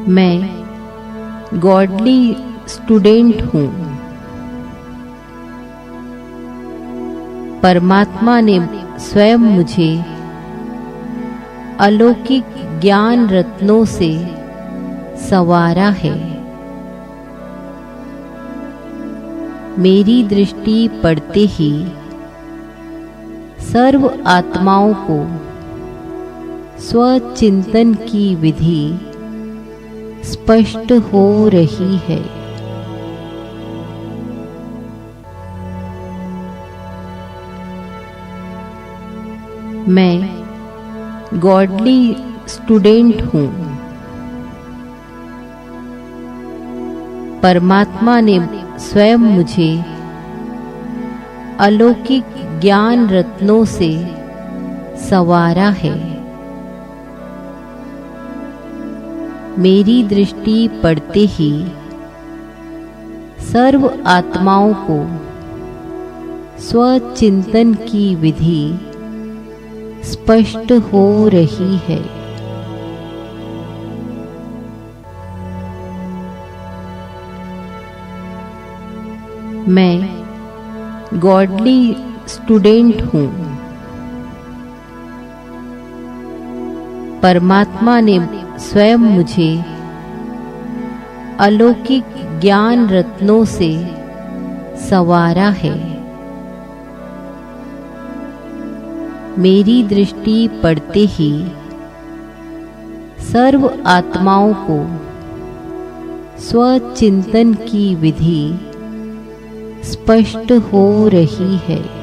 मैं godly student हूँ। परमात्मा ने स्वयं मुझे अलौकिक ज्ञान रत्नों से संवारा है। मेरी दृष्टि पड़ते ही सर्व आत्माओं को स्वचिंतन की विधि स्पष्ट हो रही है। मैं गॉडली स्टूडेंट हूँ। परमात्मा ने स्वयं मुझे अलौकिक ज्ञान रत्नों से संवारा है। मेरी दृष्टि पड़ते ही सर्व आत्माओं को स्वचिंतन की विधि स्पष्ट हो रही है। मैं गॉडली स्टूडेंट हूँ। परमात्मा ने स्वयं मुझे अलौकिक ज्ञान रत्नों से संवारा है। मेरी दृष्टि पड़ते ही सर्व आत्माओं को स्वचिंतन की विधि स्पष्ट हो रही है।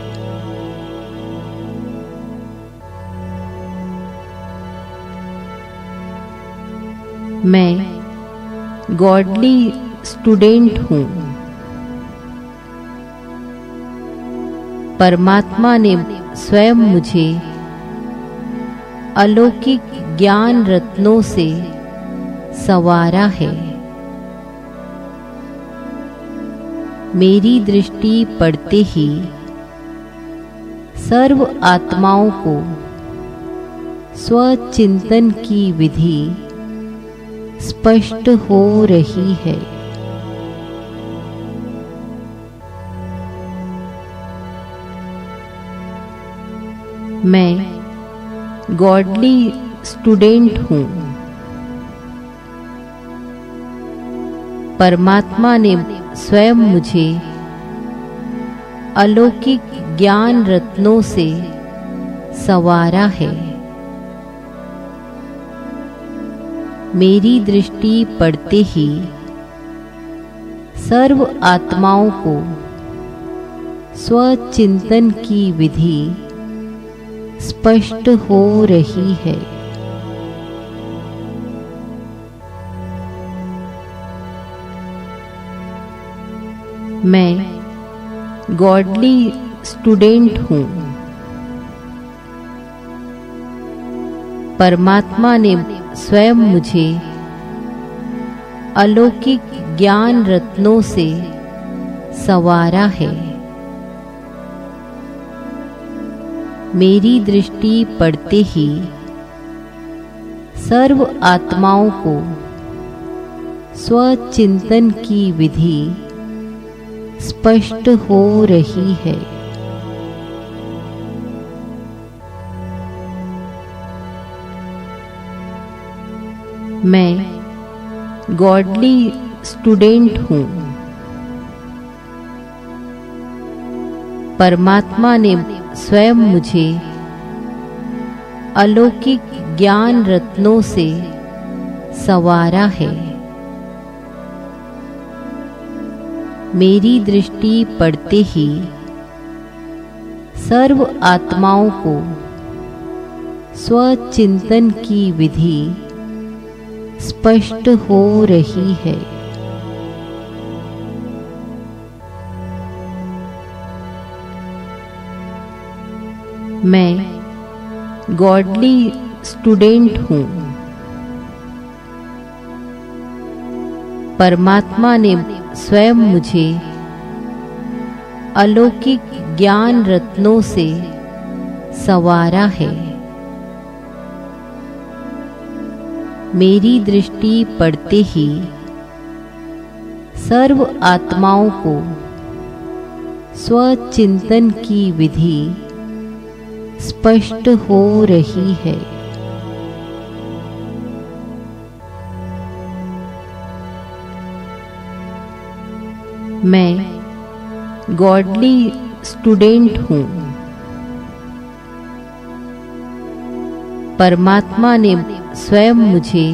मैं गॉडली स्टूडेंट हूँ। परमात्मा ने स्वयं मुझे अलौकिक ज्ञान रत्नों से संवारा है। मेरी दृष्टि पड़ते ही सर्व आत्माओं को स्वचिंतन की विधि स्पष्ट हो रही है। मैं गॉडली स्टूडेंट हूँ। परमात्मा ने स्वयं मुझे अलौकिक ज्ञान रत्नों से संवारा है। मेरी दृष्टि पड़ते ही सर्व आत्माओं को स्वचिंतन की विधि स्पष्ट हो रही है। मैं गॉडली स्टूडेंट हूँ। परमात्मा ने स्वयं मुझे अलौकिक ज्ञान रत्नों से संवारा है। मेरी दृष्टि पड़ते ही सर्व आत्माओं को स्वचिंतन की विधि स्पष्ट हो रही है। मैं गॉडली स्टूडेंट हूँ। परमात्मा ने स्वयं मुझे अलौकिक ज्ञान रत्नों से संवारा है। मेरी दृष्टि पड़ते ही सर्व आत्माओं को स्वचिंतन की विधि स्पष्ट हो रही है। मैं गॉडली स्टूडेंट हूँ। परमात्मा ने स्वयं मुझे अलौकिक ज्ञान रत्नों से संवारा है। मेरी दृष्टि पड़ते ही सर्व आत्माओं को स्वचिंतन की विधि स्पष्ट हो रही है। मैं गॉडली स्टूडेंट हूँ। परमात्मा ने स्वयं मुझे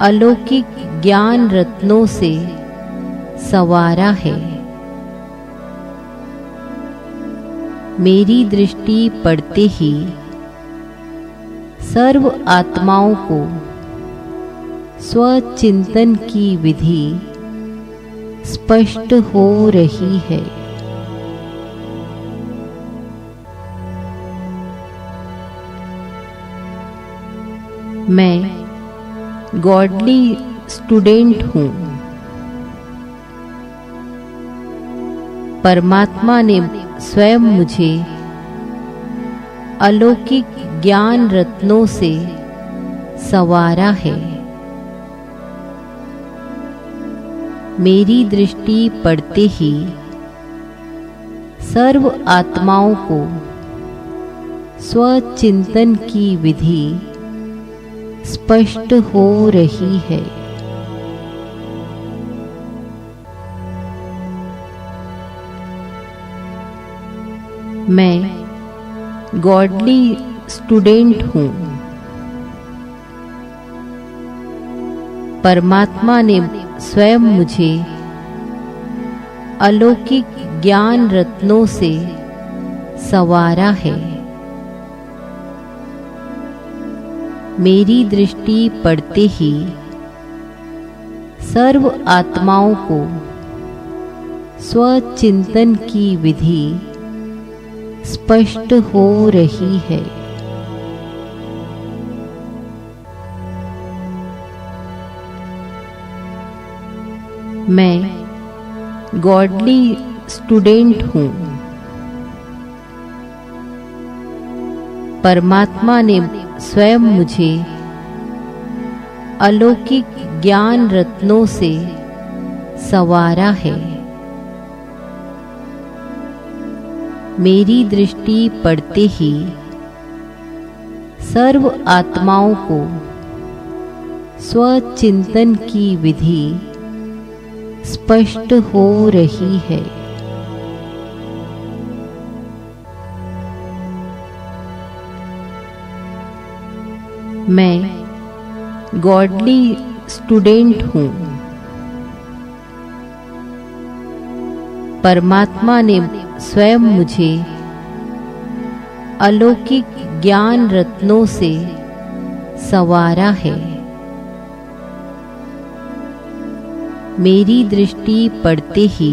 अलौकिक ज्ञान रत्नों से संवारा है। मेरी दृष्टि पड़ते ही सर्व आत्माओं को स्वचिंतन की विधि स्पष्ट हो रही है। मैं गॉडली स्टूडेंट हूँ। परमात्मा ने स्वयं मुझे अलौकिक ज्ञान रत्नों से संवारा है। मेरी दृष्टि पड़ते ही सर्व आत्माओं को स्वचिंतन की विधि स्पष्ट हो रही है। मैं गॉडली स्टूडेंट हूँ। परमात्मा ने स्वयं मुझे अलौकिक ज्ञान रत्नों से संवारा है। मेरी दृष्टि पड़ते ही सर्व आत्माओं को स्वचिंतन की विधि स्पष्ट हो रही है। मैं गॉडली स्टूडेंट हूँ। परमात्मा ने स्वयं मुझे अलौकिक ज्ञान रत्नों से संवारा है। मेरी दृष्टि पड़ते ही सर्व आत्माओं को स्वचिंतन की विधि स्पष्ट हो रही है। मैं गॉडली स्टूडेंट हूँ। परमात्मा ने स्वयं मुझे अलौकिक ज्ञान रत्नों से संवारा है। मेरी दृष्टि पड़ते ही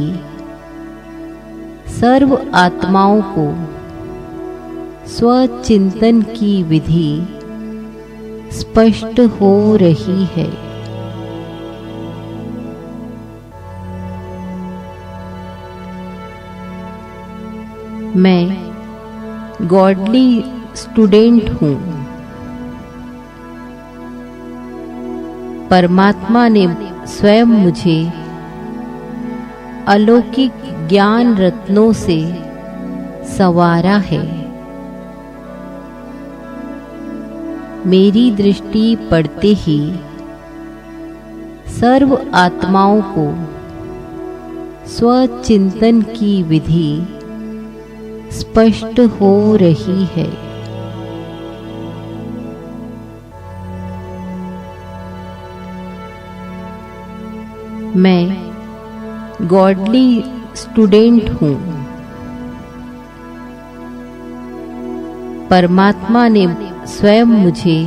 सर्व आत्माओं को स्वचिंतन की विधि स्पष्ट हो रही है। मैं गॉडली स्टूडेंट हूँ। परमात्मा ने स्वयं मुझे अलौकिक ज्ञान रत्नों से संवारा है। मेरी दृष्टि पड़ते ही सर्व आत्माओं को स्वचिंतन की विधि स्पष्ट हो रही है। मैं गॉडली स्टूडेंट हूँ। परमात्मा ने स्वयं मुझे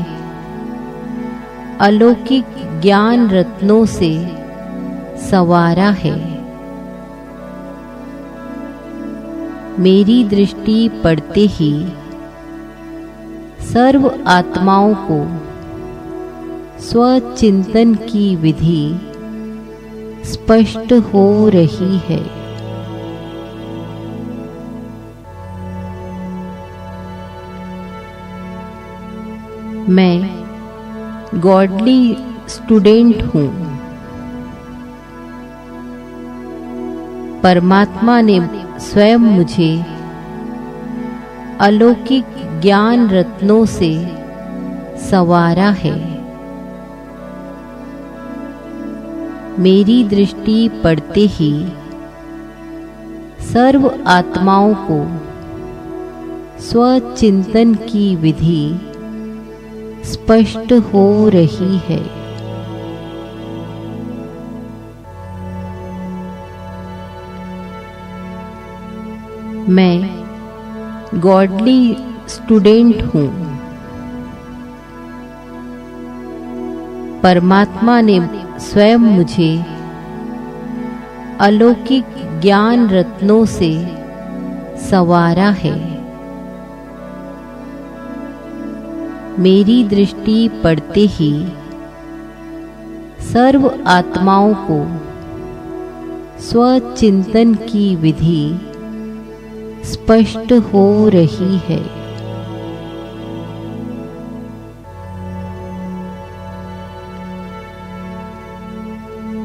अलौकिक ज्ञान रत्नों से संवारा है। मेरी दृष्टि पड़ते ही सर्व आत्माओं को स्वचिंतन की विधि स्पष्ट हो रही है। मैं गॉडली स्टूडेंट हूँ। परमात्मा ने स्वयं मुझे अलौकिक ज्ञान रत्नों से संवारा है। मेरी दृष्टि पड़ते ही सर्व आत्माओं को स्वचिंतन की विधि स्पष्ट हो रही है। मैं गॉडली स्टूडेंट हूँ। परमात्मा ने स्वयं मुझे अलौकिक ज्ञान रत्नों से संवारा है। मेरी दृष्टि पड़ते ही सर्व आत्माओं को स्वचिंतन की विधि स्पष्ट हो रही है।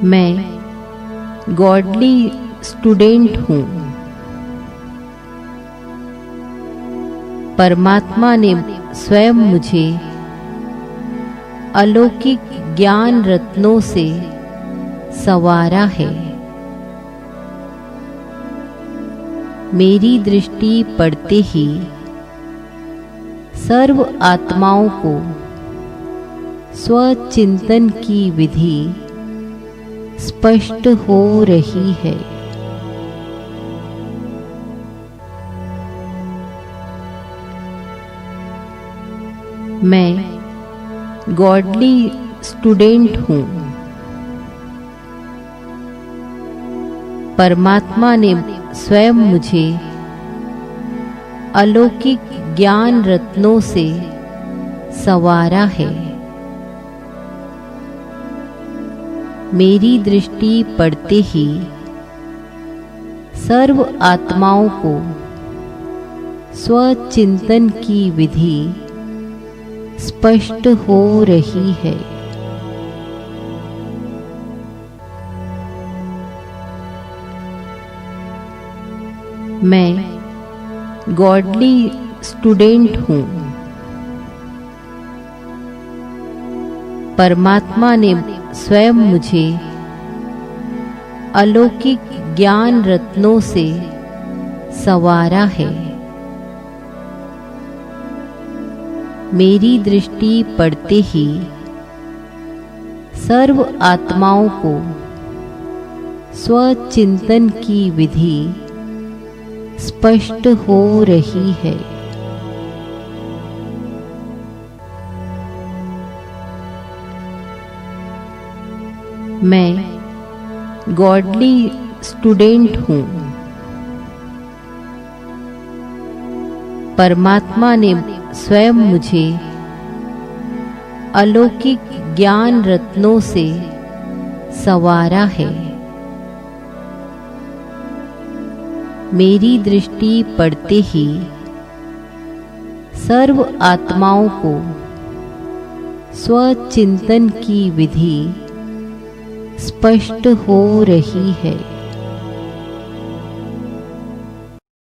मैं गॉडली स्टूडेंट हूँ। परमात्मा ने स्वयं मुझे अलौकिक ज्ञान रत्नों से संवारा है। मेरी दृष्टि पड़ते ही सर्व आत्माओं को स्वचिंतन की विधि स्पष्ट हो रही है। मैं गॉडली स्टूडेंट हूँ। परमात्मा ने स्वयं मुझे अलौकिक ज्ञान रत्नों से संवारा है। मेरी दृष्टि पड़ते ही सर्व आत्माओं को स्वचिंतन की विधि स्पष्ट हो रही है। मैं गॉडली स्टूडेंट हूँ। परमात्मा ने स्वयं मुझे अलौकिक ज्ञान रत्नों से संवारा है। मेरी दृष्टि पड़ते ही सर्व आत्माओं को स्वचिंतन की विधि स्पष्ट हो रही है। मैं गॉडली स्टूडेंट हूँ। परमात्मा ने स्वयं मुझे अलौकिक ज्ञान रत्नों से संवारा है। मेरी दृष्टि पड़ते ही सर्व आत्माओं को स्वचिंतन की विधि स्पष्ट हो रही है।